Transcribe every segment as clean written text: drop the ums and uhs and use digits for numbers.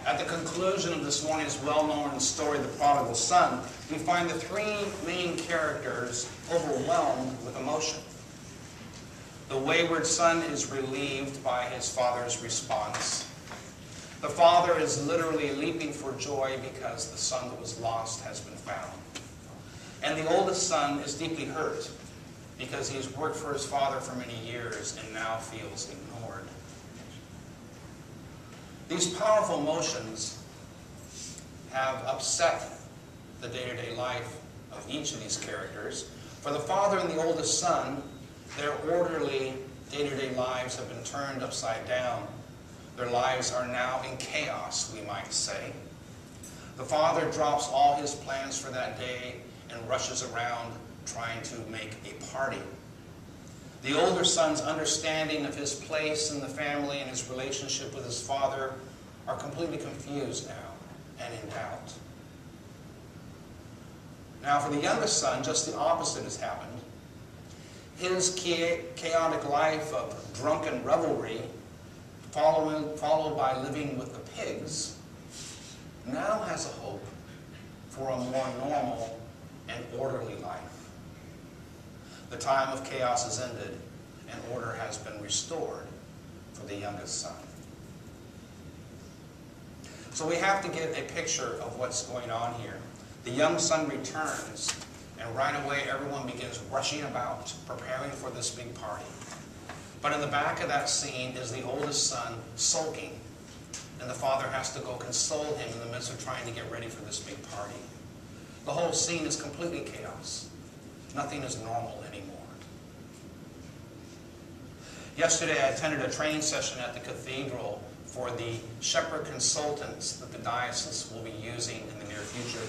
At the conclusion of this morning's well-known story, The Prodigal Son, we find the three main characters overwhelmed with emotion. The wayward son is relieved by his father's response. The father is literally leaping for joy because the son that was lost has been found. And the oldest son is deeply hurt because he's worked for his father for many years and now feels ignored. These powerful emotions have upset the day-to-day life of each of these characters. For the father and the oldest son, their orderly day-to-day lives have been turned upside down. Their lives are now in chaos, we might say. The father drops all his plans for that day and rushes around trying to make a party. The older son's understanding of his place in the family and his relationship with his father are completely confused now and in doubt. Now for the youngest son, just the opposite has happened. His chaotic life of drunken revelry, followed by living with the pigs, now has a hope for a more normal and orderly life. The time of chaos has ended and order has been restored for the youngest son. So we have to get a picture of what's going on here. The young son returns, and right away everyone begins rushing about, preparing for this big party. But in the back of that scene is the oldest son sulking, and the father has to go console him in the midst of trying to get ready for this big party. The whole scene is completely chaos. Nothing is normal anymore. Yesterday I attended a training session at the cathedral for the shepherd consultants that the diocese will be using in the near future.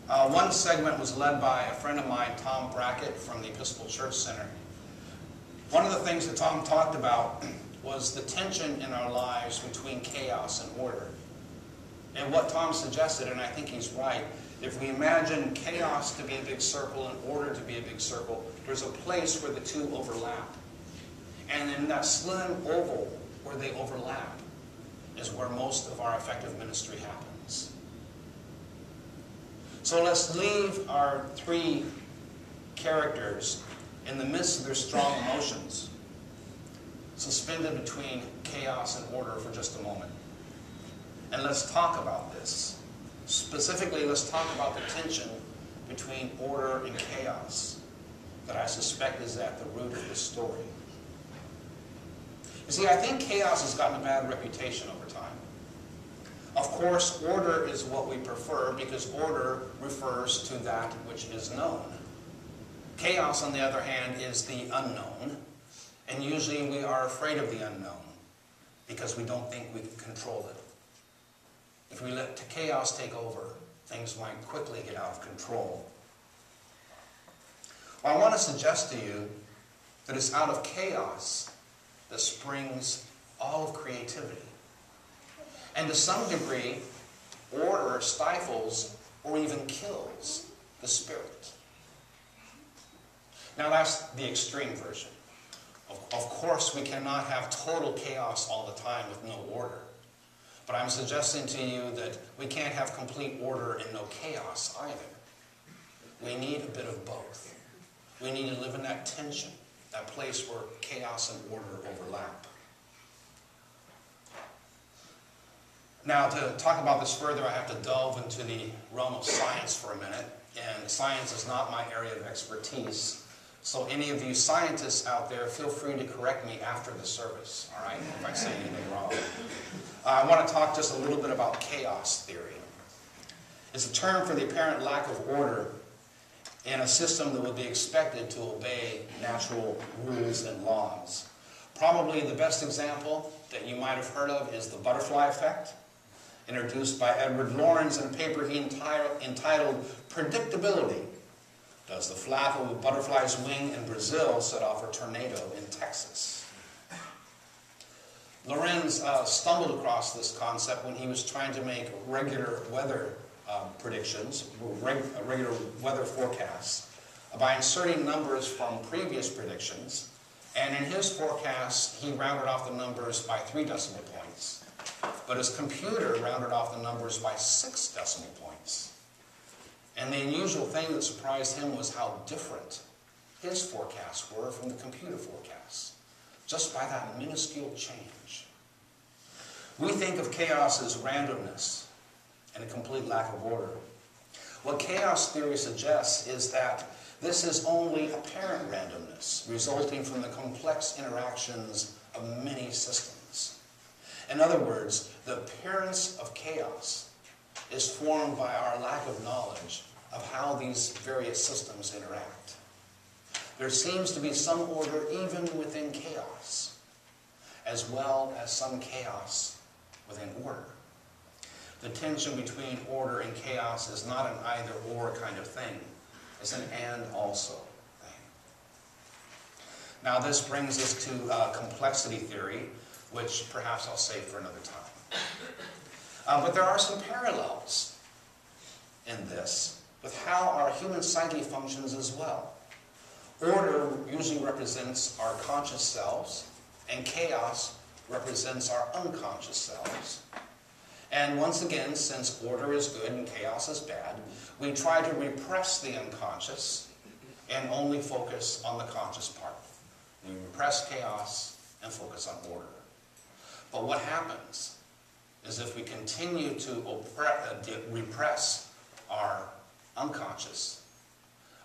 One segment was led by a friend of mine, Tom Brackett, from the Episcopal Church Center. One of the things that Tom talked about was the tension in our lives between chaos and order. And what Tom suggested, and I think he's right, if we imagine chaos to be a big circle and order to be a big circle, there's a place where the two overlap. And in that slim oval where they overlap is where most of our effective ministry happens. So let's leave our three characters in the midst of their strong emotions, suspended between chaos and order for just a moment. And let's talk about this. Specifically, let's talk about the tension between order and chaos that I suspect is at the root of this story. You see, I think chaos has gotten a bad reputation over time. Of course, order is what we prefer because order refers to that which is known. Chaos, on the other hand, is the unknown, and usually we are afraid of the unknown because we don't think we can control it. If we let chaos take over, things might quickly get out of control. Well, I want to suggest to you that it's out of chaos that springs all of creativity. And to some degree, order stifles or even kills the spirit. Now that's the extreme version. Of course, we cannot have total chaos all the time with no order. But I'm suggesting to you that we can't have complete order and no chaos either. We need a bit of both. We need to live in that tension, that place where chaos and order overlap. Now, to talk about this further, I have to delve into the realm of science for a minute. And science is not my area of expertise. So any of you scientists out there, feel free to correct me after the service, all right, if I say anything wrong. I want to talk just a little bit about chaos theory. It's a term for the apparent lack of order in a system that would be expected to obey natural rules and laws. Probably the best example that you might have heard of is the butterfly effect, introduced by Edward Lorenz in a paper he entitled Predictability. Does the flap of a butterfly's wing in Brazil set off a tornado in Texas? Lorenz stumbled across this concept when he was trying to make regular weather predictions, regular weather forecasts, by inserting numbers from previous predictions. And in his forecast, he rounded off the numbers by 3 decimal points. but his computer rounded off the numbers by 6 decimal points. And the unusual thing that surprised him was how different his forecasts were from the computer forecasts, just by that minuscule change. We think of chaos as randomness and a complete lack of order. What chaos theory suggests is that this is only apparent randomness, resulting from the complex interactions of many systems. In other words, the appearance of chaos is formed by our lack of knowledge of how these various systems interact. There seems to be some order even within chaos, as well as some chaos within order. The tension between order and chaos is not an either-or kind of thing. It's an and-also thing. Now this brings us to complexity theory, which perhaps I'll save for another time. But there are some parallels in this with how our human psyche functions as well. Order usually represents our conscious selves, and chaos represents our unconscious selves. And once again, since order is good and chaos is bad, we try to repress the unconscious and only focus on the conscious part. We repress chaos and focus on order. But what happens is if we continue to repress our unconscious,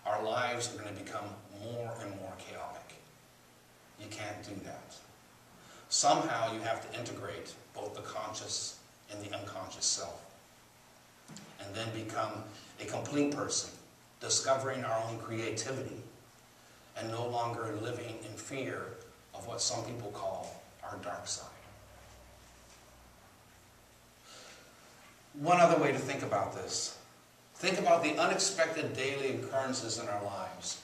our lives are going to become more and more chaotic. You can't do that. Somehow you have to integrate both the conscious and the unconscious self, and then become a complete person, discovering our own creativity, and no longer living in fear of what some people call our dark side. One other way to think about this. Think about the unexpected daily occurrences in our lives.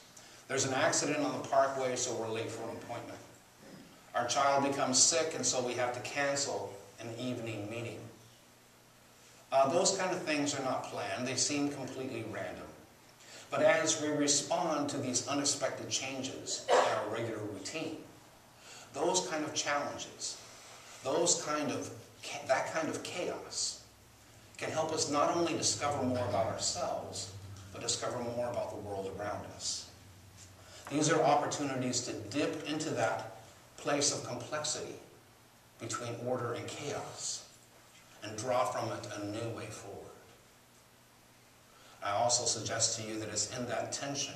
There's an accident on the parkway, so we're late for an appointment. Our child becomes sick, and so we have to cancel an evening meeting. Those kind of things are not planned. They seem completely random. But as we respond to these unexpected changes in our regular routine, those kind of challenges, that kind of chaos can help us not only discover more about ourselves, but discover more about the world around us. These are opportunities to dip into that place of complexity between order and chaos and draw from it a new way forward. I also suggest to you that it's in that tension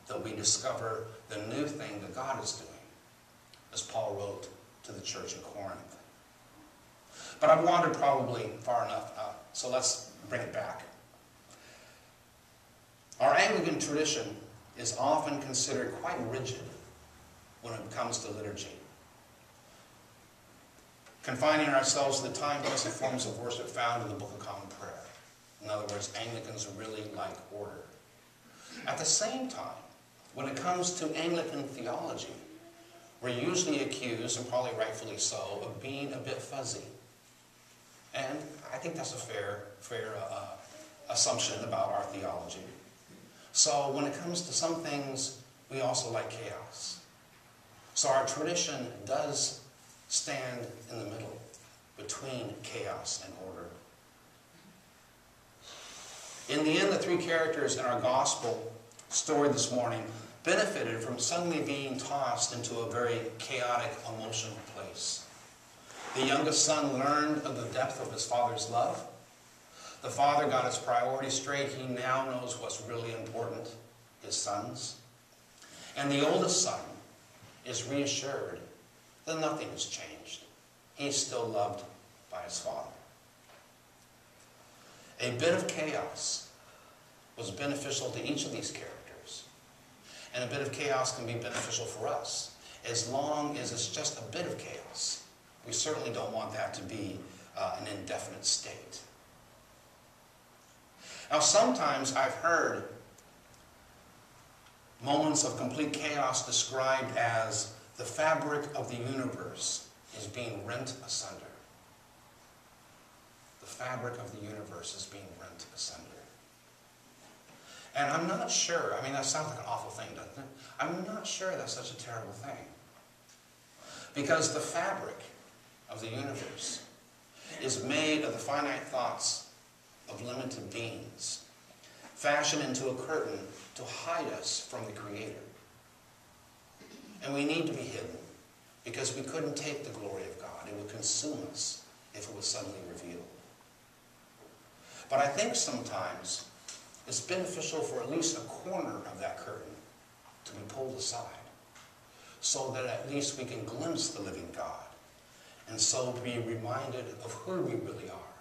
that we discover the new thing that God is doing, as Paul wrote to the church in Corinth. But I've wandered probably far enough, so let's bring it back. Our Anglican tradition is often considered quite rigid when it comes to liturgy, confining ourselves to the time-tested forms of worship found in the Book of Common Prayer. In other words, Anglicans really like order. At the same time, when it comes to Anglican theology, we're usually accused, and probably rightfully so, of being a bit fuzzy. And I think that's a fair assumption about our theology. So when it comes to some things, we also like chaos. So our tradition does stand in the middle between chaos and order. In the end, the three characters in our gospel story this morning benefited from suddenly being tossed into a very chaotic emotional place. The youngest son learned of the depth of his father's love. The father got his priorities straight. He now knows what's really important, his sons. And the oldest son is reassured that nothing has changed. He's still loved by his father. A bit of chaos was beneficial to each of these characters. And a bit of chaos can be beneficial for us, as long as it's just a bit of chaos. We certainly don't want that to be an indefinite state. Now, sometimes I've heard moments of complete chaos described as the fabric of the universe is being rent asunder. The fabric of the universe is being rent asunder. And I'm not sure, I mean, that sounds like an awful thing, doesn't it? I'm not sure that's such a terrible thing. Because the fabric of the universe is made of the finite thoughts of limited beings, fashioned into a curtain to hide us from the Creator. And we need to be hidden because we couldn't take the glory of God. It would consume us if it was suddenly revealed. But I think sometimes it's beneficial for at least a corner of that curtain to be pulled aside so that at least we can glimpse the living God and so be reminded of who we really are.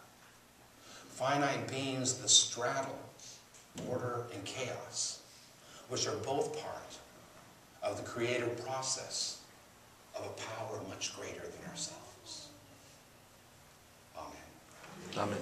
Finite beings that straddle order and chaos, which are both part of the creative process of a power much greater than ourselves. Amen. Amen.